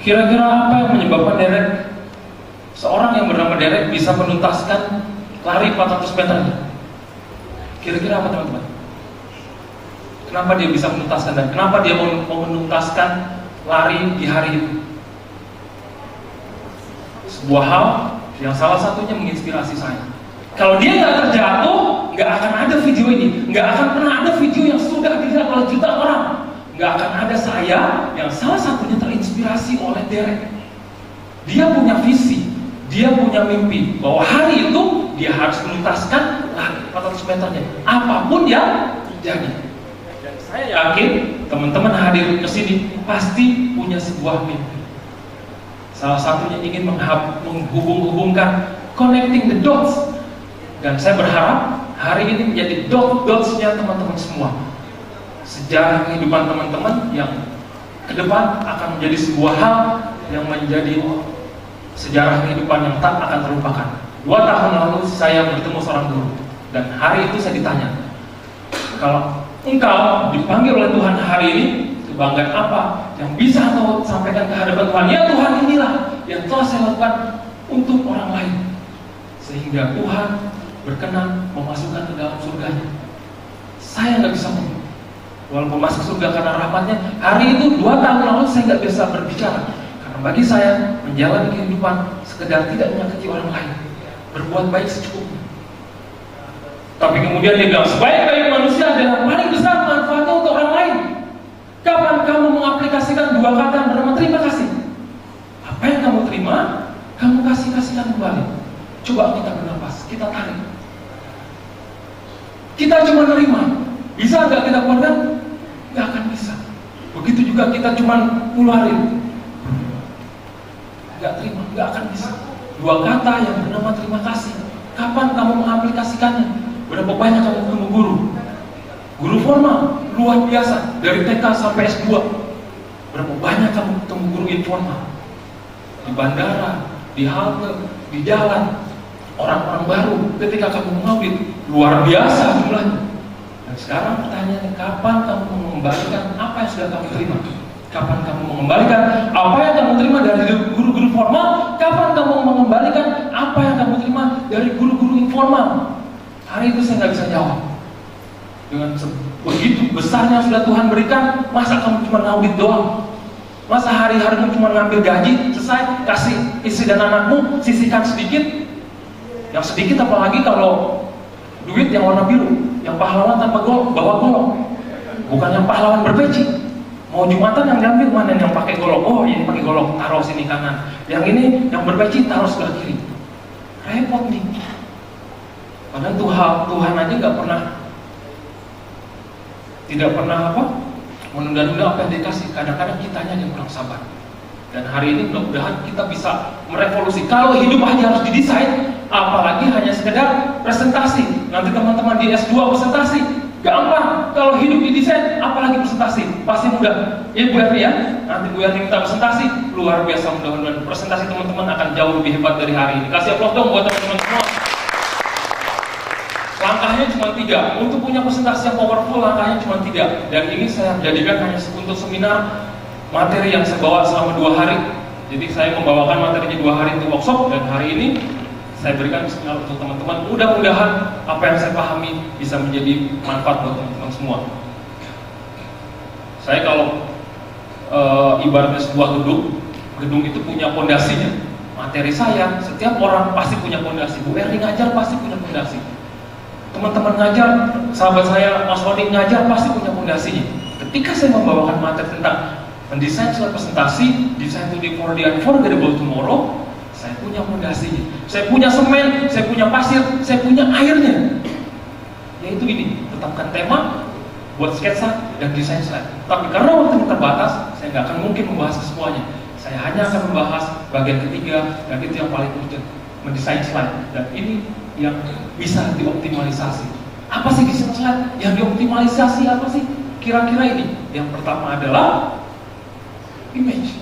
Kira-kira apa yang menyebabkan Derek, seorang yang bernama Derek, bisa menuntaskan lari 400 meternya? Kira-kira apa teman-teman? Kenapa dia bisa menuntaskan dan kenapa dia mau menuntaskan lari di hari itu? Sebuah hal yang salah satunya menginspirasi saya. Kalau dia nggak terjatuh, nggak akan ada video ini, nggak akan pernah ada video yang sudah dilihat oleh jutaan orang, nggak akan ada saya yang salah satunya terinspirasi oleh Derek. Dia punya visi, dia punya mimpi bahwa hari itu dia harus menuntaskan lari 400 meternya, apapun yang terjadi. Dan saya yakin teman-teman hadir ke sini pasti punya sebuah mimpi. Salah satunya ingin menghubung-hubungkan, connecting the dots. Dan saya berharap hari ini menjadi dots-nya teman-teman semua. Sejarah kehidupan teman-teman yang ke depan akan menjadi sebuah hal yang menjadi sejarah kehidupan yang tak akan terlupakan. 2 tahun lalu saya bertemu seorang guru, dan hari itu saya ditanya, kalau engkau dipanggil oleh Tuhan hari ini, kebanggaan apa yang bisa engkau sampaikan ke hadapan Tuhan? Ya Tuhan, inilah yang telah saya lakukan untuk orang lain, sehingga Tuhan berkenan memasukkan ke dalam surganya. Saya nggak bisa ngomong, walaupun masuk surga karena rahmatnya. Hari itu 2 tahun lalu saya nggak bisa berbicara, karena bagi saya menjalani kehidupan sekedar tidak menyakiti orang lain, berbuat baik secukupnya. Tapi kemudian dia bilang, sebaik-baik manusia adalah paling besar manfaatnya untuk orang lain. Kapan kamu mengaplikasikan 2 kata yang bernama terima kasih? Apa yang kamu terima, kamu kasihkan kembali. Coba kita bernapas, kita tarik. Kita cuma nerima, bisa nggak kita keluarkan? Nggak akan bisa. Begitu juga kita cuma keluarin, nggak terima, nggak akan bisa. 2 kata yang bernama terima kasih. Kapan kamu mengaplikasikannya? Berapa banyak kamu ketemu guru? Guru formal, luar biasa, dari TK sampai S2. Berapa banyak kamu ketemu guru informal? Di bandara, di halte, di jalan, orang-orang baru ketika kamu mengaudit, luar biasa jumlahnya. Dan sekarang pertanyaannya, kapan kamu mengembalikan apa yang sudah kamu terima? Kapan kamu mengembalikan apa yang kamu terima dari guru-guru formal? Kapan kamu mengembalikan apa yang kamu terima dari guru-guru informal? Hari itu saya nggak bisa jawab. Dengan begitu besarnya sudah Tuhan berikan, masa kamu cuma ngaudit doang? Masa hari-harimu cuma ngambil gaji, selesai, kasih istri dan anakmu, sisihkan sedikit? Yang sedikit apalagi kalau duit yang warna biru, yang pahlawan tanpa bawa golok, bukan yang pahlawan berpeci. Mau Jumatan yang diambil mana yang pakai golok? Oh ini pakai golok, taruh sini kanan. Yang ini yang berpeci taruh sebelah kiri. Repot nih. Padahal Tuhan aja tidak pernah menunda-nunda apa yang dikasih. Kadang-kadang kitanya yang kurang sabar. Dan hari ini mudah-mudahan kita bisa merevolusi. Kalau hidup aja harus didesain, apalagi hanya sekedar presentasi. Nanti teman-teman di S2 presentasi, gampang. Kalau hidup didesain, apalagi presentasi, pasti mudah. Ya Bu Erni ya, nanti Bu Erni minta presentasi, luar biasa, mudah-mudahan presentasi teman-teman akan jauh lebih hebat dari hari ini. Kasih aplaus dong buat teman-teman semua. Langkahnya cuma 3. Untuk punya presentasi yang powerful, langkahnya cuma 3. Dan ini saya jadikan hanya untuk seminar materi yang saya bawa selama 2 hari. Jadi saya membawakan materinya 2 hari untuk workshop, dan hari ini saya berikan seminar untuk teman-teman. Mudah-mudahan apa yang saya pahami bisa menjadi manfaat buat teman-teman semua. Saya kalau ibaratnya sebuah gedung itu punya fondasinya. Materi saya, setiap orang pasti punya fondasi. Bu Erni ngajar pasti punya fondasi. Teman-teman ngajar, sahabat saya Mas Wadi ngajar pasti punya fondasinya. Ketika saya membawakan materi tentang mendesain suatu presentasi, design today for the unforgettable tomorrow, saya punya fondasinya. Saya punya semen, saya punya pasir, saya punya airnya. Yaitu ini, tetapkan tema, buat sketsa dan desain slide. Tapi karena waktu terbatas, saya nggak akan mungkin membahas semuanya. Saya hanya akan membahas bagian ketiga, dan itu yang paling penting, mendesain slide. Dan ini yang bisa dioptimalisasi. Apa sih desain slide yang dioptimalisasi? Apa sih kira-kira ini? Yang pertama adalah image,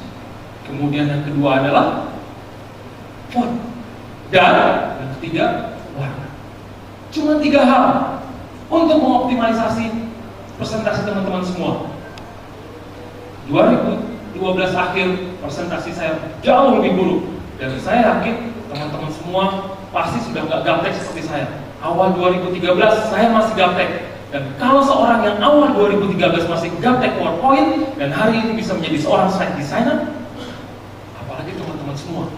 kemudian yang kedua adalah font, dan yang ketiga warna. Cuma 3 hal untuk mengoptimalisasi presentasi teman-teman semua. 2018 12 akhir presentasi saya jauh lebih buruk. Dan saya yakin teman-teman semua pasti sudah nggak gaptek seperti saya. Awal 2013 saya masih gaptek. Dan kalau seorang yang awal 2013 masih gaptek PowerPoint dan hari ini bisa menjadi seorang slide designer, apalagi teman-teman semua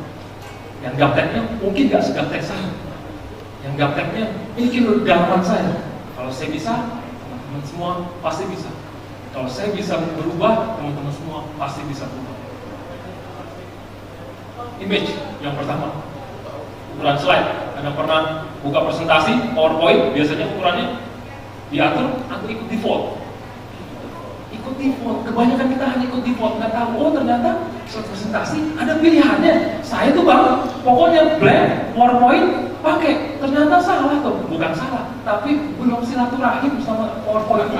yang gapteknya mungkin nggak segaptek saya, yang gapteknya mungkin dalaman saya. Kalau saya bisa, teman-teman semua pasti bisa. Kalau saya bisa berubah, teman-teman semua pasti bisa berubah. Image yang pertama, ukuran slide. Anda pernah buka presentasi PowerPoint, biasanya ukurannya diatur atau ikut default. Ikut default, kebanyakan kita hanya ikut default, nggak tahu, oh ternyata slide presentasi ada pilihannya. Saya tuh bang, pokoknya blank PowerPoint pakai, ternyata salah tuh, bukan salah, tapi belum silaturahim sama PowerPoint.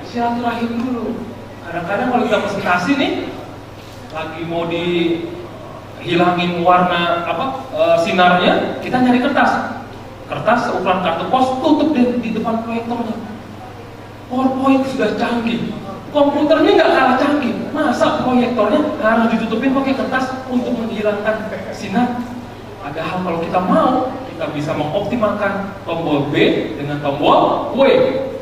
Silaturahim dulu. Kadang-kadang kalau kita presentasi nih, lagi mau dihilangin warna sinarnya, kita nyari kertas ukuran kartu pos, tutup di depan proyektornya. PowerPoint sudah canggih, komputernya nggak kalah canggih, masa proyektornya harus ditutupin pakai kertas untuk menghilangkan sinar? Padahal kalau kita mau, kita bisa mengoptimalkan tombol B dengan tombol W.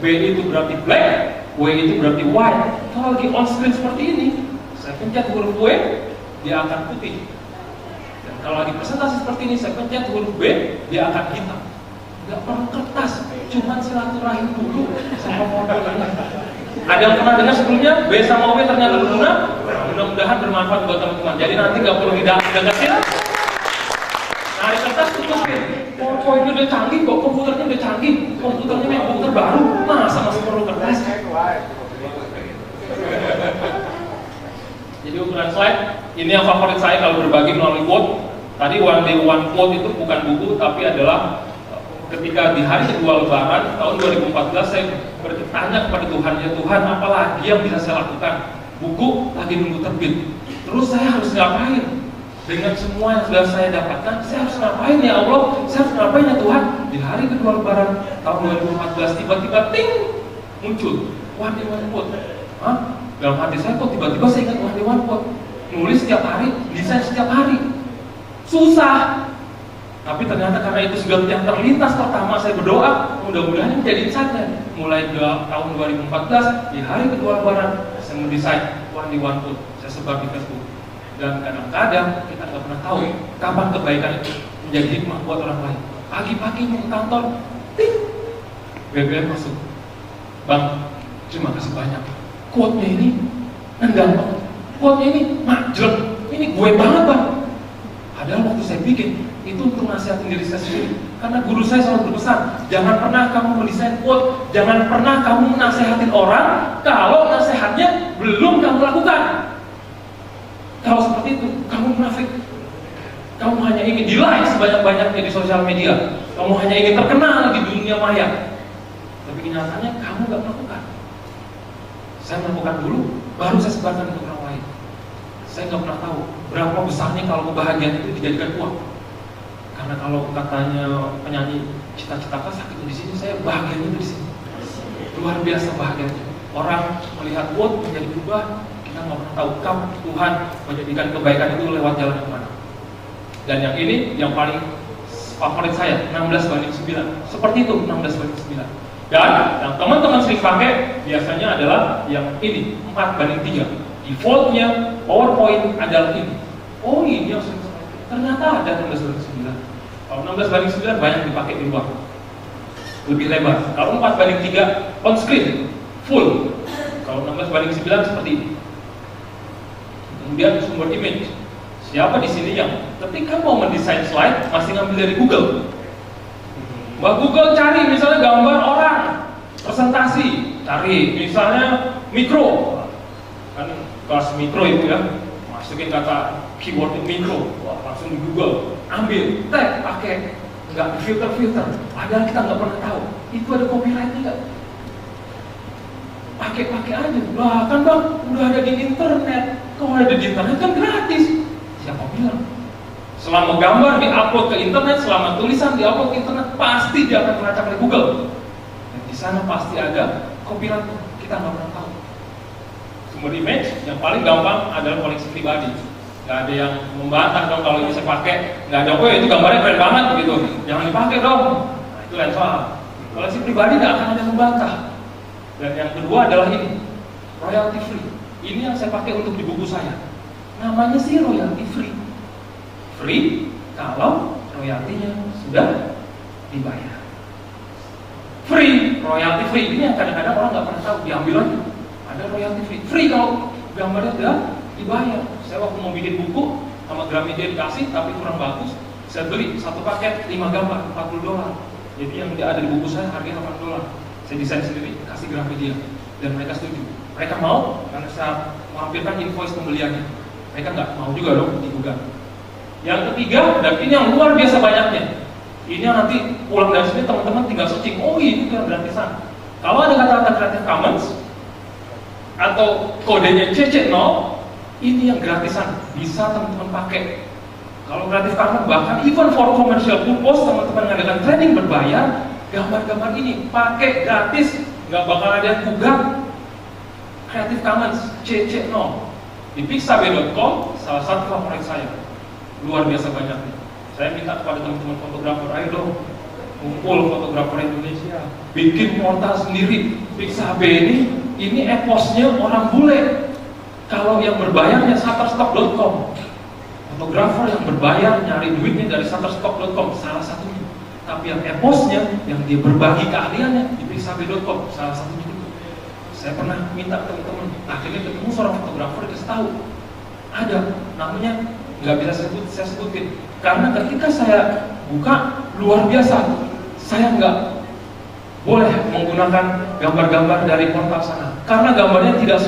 B itu berarti black, W itu berarti white. Kalau lagi on screen seperti ini, saya pencet huruf W, dia akan putih. Dan kalau lagi presentasi seperti ini, saya pencet huruf B, dia akan hitam. Gak perlu kertas, cuman silaturahim dulu sama PowerPoint. Ada yang pernah dengar sebelumnya B sama W ternyata berguna? Mudah-mudahan bermanfaat buat teman-teman. Jadi nanti gak perlu dideketin. Nah, di kertas tutupin. PowerPoint udah canggih kok, komputernya udah canggih. Komputernya memang komputer baru, masa masih perlu kertas? Jadi ukuran slide, ini yang favorit saya kalau berbagi melalui quote. Tadi one day one quote itu bukan buku, tapi adalah ketika di hari kedua Lebaran tahun 2014 saya bertanya kepada Tuhan, ya Tuhan, apa lagi yang bisa saya lakukan? Buku lagi nunggu terbit, terus saya harus ngapain? Dengan semua yang sudah saya dapatkan, saya harus ngapain ya Allah? Saya harus ngapain ya Tuhan? Di hari kedua Lebaran tahun 2014 tiba-tiba ting muncul one day one quote. Dalam hati saya kok tiba-tiba saya ingat one day one quote. Nulis setiap hari, desain setiap hari, susah. Tapi ternyata karena itu sudah yang terlintas pertama, saya berdoa mudah-mudahan menjadi insight-nya. Mulai tahun 2014 di hari kedua Lebaran saya mendesain one day one quote, saya sebar di Facebook. Dan kadang-kadang kita nggak pernah tahu kapan kebaikan itu menjadi hikmah buat orang lain. Pagi-pagi mau ke kantor, ting, BBM masuk. Bang, terima kasih banyak. Quote-nya ini nendang banget. Quote-nya ini majel. Ini gue banget bang. Padahal waktu saya bikin itu untuk nasihatin diri saya sendiri. Karena guru saya selalu berpesan, jangan pernah kamu mendesain quote, jangan pernah kamu menasehatin orang kalau nasihatnya belum kamu lakukan. Kalau seperti itu, kamu munafik. Kamu hanya ingin di-like sebanyak-banyaknya di sosial media. Kamu hanya ingin terkenal di dunia maya. Tapi kenyataannya kamu gak melakukan. Saya melakukan dulu, baru saya sebarkan untuk orang lain. Saya gak pernah tahu berapa besarnya kalau kebahagiaan itu dijadikan uang. Karena kalau katanya penyanyi cita-citakan sakit di sini, saya bahagianya itu di sini. Luar biasa bahagianya. Orang melihat quote menjadi berubah. Kita nggak pernah tahu kapan Tuhan menjadikan kebaikan itu lewat jalan yang mana. Dan yang ini yang paling favorit saya, 16:9. Seperti itu, 16:9. Dan yang teman-teman sering pakai biasanya adalah yang ini, 4:3. Defaultnya PowerPoint adalah ini. Oh ini yang sering pakai. Ternyata ada 16:9. Kalau 16:9 banyak dipakai di luar, lebih lebar. Kalau 4:3 on screen full. Kalau 16:9 seperti ini. Kemudian sumber image. Siapa di sini yang ketika mau mendesain slide masih ngambil dari Google? Mbak Google cari misalnya gambar orang presentasi, cari misalnya mikro, kan kelas mikro itu ya, masukin kata keyword mikro, wah, langsung di Google, ambil, tag, pakai, nggak filter. Padahal kita nggak pernah tahu itu ada copyrightnya nggak. Pakai aja, lah kan bang, udah ada di internet. Kalau ada di internet kan gratis. Siapa bilang? Selama gambar diupload ke internet, selama tulisan diupload ke internet, pasti dia akan melacak oleh Google. Dan di sana pasti ada copyright, kita nggak pernah tahu. Sumber image yang paling gampang adalah koleksi pribadi. Nggak ada yang membantah dong kalau ini saya pakai. Nggak ada, oh itu gambarnya keren banget begitu, jangan dipakai dong. Nah, itu lain soal. Koleksi pribadi nggak akan ada yang membantah. Dan yang kedua adalah ini, royalty free. Ini yang saya pakai untuk di buku saya. Namanya sih royalty free. Free kalau royaltinya sudah dibayar. Free, royalty free. Ini yang kadang-kadang orang nggak pernah tahu, diambil aja. Ada royalty free. Free kalau gambarnya sudah dibayar. Saya waktu mau bikin buku sama Gramedia dikasih tapi kurang bagus, saya beli satu paket 5 gambar $40. Jadi yang ada di buku saya harganya $8. Saya desain sendiri, kasih Gramedia dan mereka setuju. Mereka mau karena saya melampirkan invoice pembeliannya. Mereka nggak mau juga dong digugat. Yang ketiga, dan ini yang luar biasa banyaknya. Ini yang nanti pulang dari sini teman-teman tinggal searching. Oh ini kan gratisan. Kalau ada kata-kata Creative Commons atau kodenya CC0, ini yang gratisan, bisa teman-teman pakai. Kalau Creative Commons bahkan even for commercial purpose, teman-teman ngadakan training berbayar, gambar-gambar ini pakai gratis, nggak bakal ada yang gugat. Creative Commons CC0 di pixabay.com, salah satu favorit saya, luar biasa banyaknya. Saya minta kepada teman-teman fotografer, ayo dong kumpul fotografer Indonesia, bikin portal sendiri. Pixabay ini eposnya orang bule. Kalau yang berbayarnya shutterstock.com, fotografer yang berbayar nyari duitnya dari shutterstock.com, salah satunya. Tapi yang eposnya, yang dia berbagi keahliannya di pixabay.com, salah satunya. Saya pernah minta teman-teman, akhirnya ketemu seorang fotografer, dikasih tahu ada, namanya nggak bisa saya sebutin, karena ketika saya buka luar biasa, saya nggak boleh menggunakan gambar-gambar dari portal sana, karena gambarnya tidak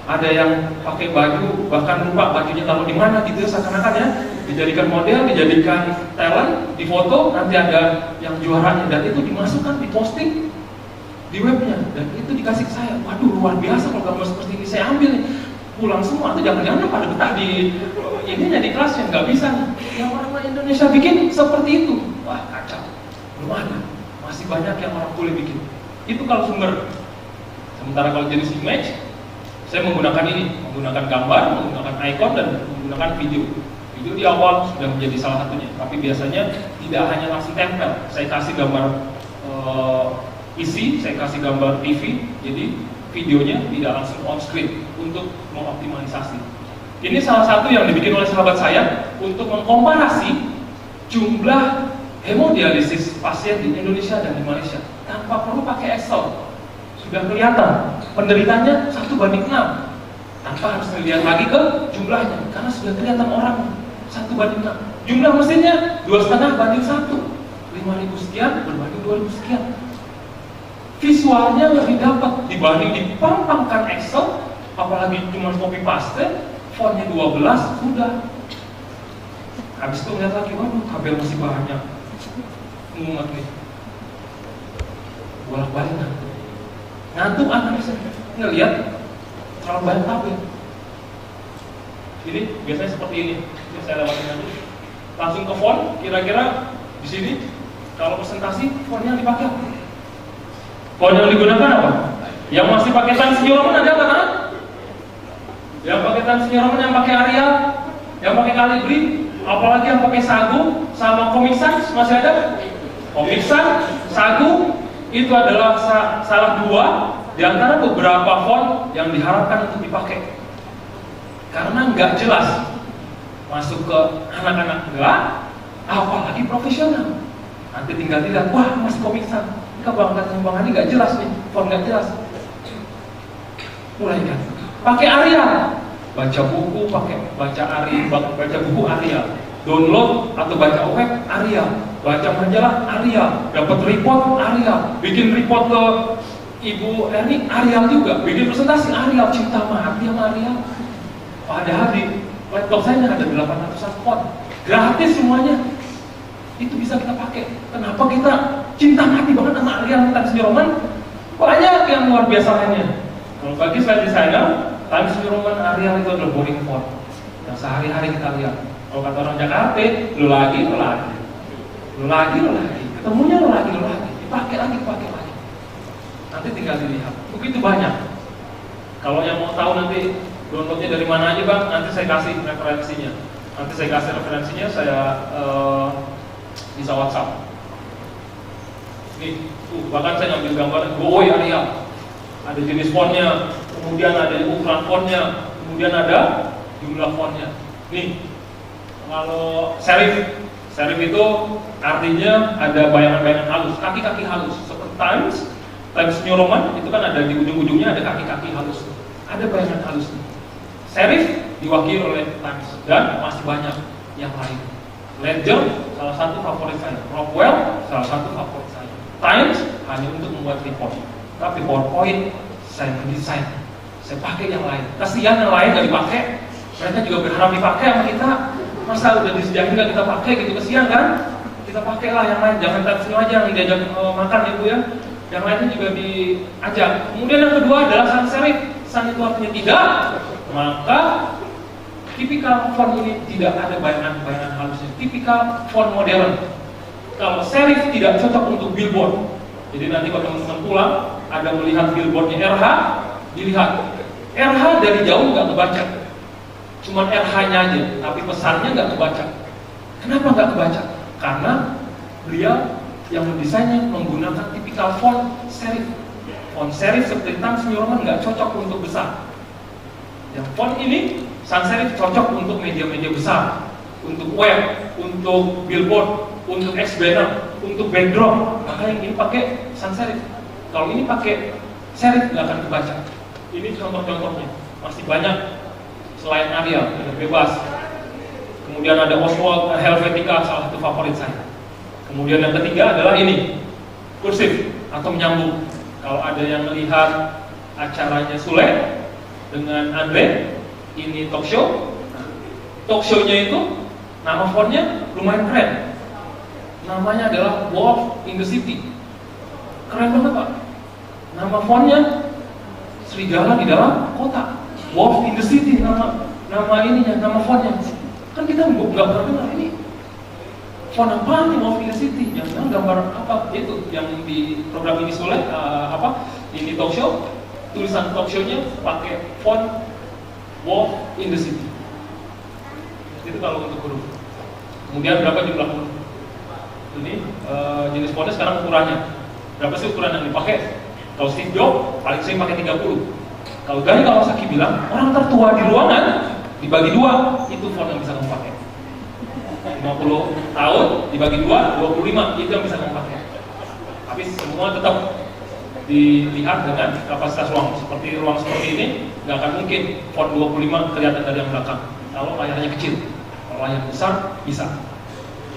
ada yang pakai baju, bahkan lupa bajunya taruh di mana gitu, seakan-akan ya dijadikan model, dijadikan talent, difoto, nanti ada yang juaranya dan itu dimasukkan, diposting di webnya dan itu dikasih ke saya. Waduh luar biasa kalau gambar seperti ini, saya ambil nih, pulang semua atau jangan-jangan pada betah di ininya di kelasnya, nggak bisa nih. Yang orang Indonesia bikin seperti itu, wah kacau, belum ada, masih banyak yang orang boleh bikin. Itu kalau sumber. Sementara kalau jenis image, saya menggunakan ini, menggunakan gambar, menggunakan icon dan menggunakan video. Video di awal sudah menjadi salah satunya, tapi biasanya tidak hanya langsung tempel. Saya kasih gambar isi, saya kasih gambar TV, jadi videonya tidak langsung on screen untuk mengoptimalisasi. Ini salah satu yang dibikin oleh sahabat saya untuk mengkomparasi jumlah hemodialisis pasien di Indonesia dan di Malaysia tanpa perlu pakai Excel. Sudah kelihatan penderitanya 1:6 tanpa harus melihat lagi ke jumlahnya karena sudah kelihatan orang 1:6. Jumlah mesinnya 2,5:1, 5.000 sekian berbanding 2.000 sekian. Visualnya lebih dapat dibanding dipampangkan Excel, apalagi cuma copy paste, fontnya 12 sudah. Habis itu ngeliat lagi, waduh tabel masih banyak, ngumet nih, bolak-balik ngantuk analisa, ngeliat terlalu banyak tabel. Ini biasanya seperti ini, saya lewatin dulu, langsung ke font, kira-kira di sini kalau presentasi fontnya yang dipakai. Font yang digunakan apa? Yang masih pakai Times New Roman ada apa kan? Yang pakai Times New Roman, yang pakai Arial, yang pakai Calibri, apalagi yang pakai Sagu sama Comic Sans masih ada? Comic Sans, Sagu itu adalah salah dua di antara beberapa font yang diharapkan untuk dipakai. Karena nggak jelas masuk ke anak-anak enggak, apalagi profesional. Nanti tinggal tidak, wah masih Comic Sans. Bang Andi nggak jelas nih, font nggak jelas. Mulai kan, pakai Arial, baca buku pakai baca buku Arial, download atau baca web Arial, baca majalah Arial, dapat report Arial, bikin report ke Ibu Erni Arial juga, bikin presentasi Arial, cinta mati sama Arial. Padahal di laptop saya ada 800-an font, gratis semuanya. Itu bisa kita pakai. Kenapa kita cinta mati banget sama Arial Times New Roman? Banyak yang luar biasa lainnya. Kalau bagi saya desainer, Times New Roman Arial itu adalah boring font yang sehari-hari kita lihat. Kalau kata orang Jakarta, lu lagi, ketemunya lu lagi, dipakai lagi. Nanti tinggal dilihat. Begitu banyak. Kalau yang mau tahu nanti downloadnya dari mana aja bang, nanti saya kasih referensinya. Saya bisa WhatsApp. Nih, bahkan saya ngambil gambar Gowoi Area. Ada jenis fontnya, kemudian ada ukuran fontnya, kemudian ada jumlah fontnya. Nih, kalau serif itu artinya ada bayangan-bayangan halus, kaki-kaki halus. Seperti Times New Roman itu kan ada di ujung-ujungnya ada kaki-kaki halus, ada bayangan halus. Serif diwakili oleh Times dan masih banyak yang lain. Ledger salah satu favorit saya, Rockwell salah satu favorit saya. Times hanya untuk membuat report, tapi PowerPoint saya mendesain, saya pakai yang lain. Kasihan yang lain nggak dipakai, mereka juga berharap dipakai sama kita. Masa udah disediain nggak kita pakai gitu, kasihan kan? Kita pakailah yang lain, jangan Times New aja yang diajak makan ya Bu ya. Yang lainnya juga diajak. Kemudian yang kedua adalah sans serif. Sans itu artinya tidak, maka tipikal font ini tidak ada bayangan-bayangan halusnya. Tipikal font modern. Kalau serif tidak cocok untuk billboard. Jadi nanti kalau teman-teman pulang ada melihat billboardnya RH, dilihat RH dari jauh nggak kebaca, cuma RH-nya aja, tapi pesannya nggak kebaca. Kenapa nggak kebaca? Karena beliau yang mendesainnya menggunakan tipikal font serif. Font serif seperti Times New Roman nggak cocok untuk besar. Yang font ini sans serif cocok untuk media-media besar, untuk web, untuk billboard, untuk X-banner, untuk backdrop. Maka yang ini pakai sans serif. Kalau ini pakai serif nggak akan kebaca. Ini contoh-contohnya. Masih banyak selain Arial, bebas. Kemudian ada Oswald Helvetica, salah satu favorit saya. Kemudian yang ketiga adalah ini, kursif atau menyambung. Kalau ada yang melihat acaranya Sule dengan Andre, ini talk show. Nah, talk show-nya itu nama fontnya lumayan keren. Namanya adalah Wolf in the City. Keren banget Pak. Nama fontnya serigala di dalam kota. Wolf in the City nama ininya, nama fontnya. Kan kita nggak pernah dengar ini. Font apa nih Wolf in the City? Jangan gambar apa itu yang di program ini Sule ini talk show. Tulisan talk show-nya pakai font Wolf in the City. Itu kalau untuk huruf. Kemudian berapa jumlah huruf? Ini jenis fontnya sekarang ukurannya. Berapa sih ukuran yang dipakai? Kalau Steve Jobs paling sering pakai 30. Kalau Gary Kawasaki bilang orang tertua di ruangan dibagi 2, itu font yang bisa kamu pakai. 50 tahun dibagi 2, 25, itu yang bisa kamu pakai. Tapi semua tetap dilihat dengan kapasitas ruang. Seperti ruang seperti ini, nggak akan mungkin font 25 kelihatan dari yang belakang. Kalau layarnya kecil, kalau layar besar bisa.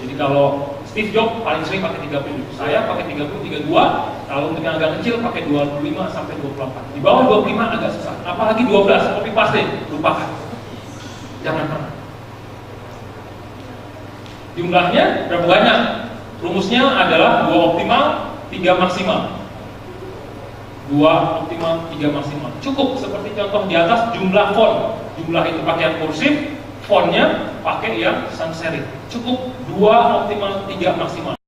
Jadi kalau Steve Jobs paling sering pakai 30, saya pakai 30, 32. Kalau untuk yang agak kecil pakai 25 sampai 24. Di bawah 25 agak susah. Apalagi 12, copy paste, lupakan. Jangan pernah. Jumlahnya berapa banyak? Rumusnya adalah 2 optimal, 3 maksimal. 2 optimal, 3 maksimal. Cukup seperti contoh di atas jumlah font. Jumlah itu pakai yang kursif, fontnya pakai yang sans serif. Cukup 2 optimal, 3 maksimal.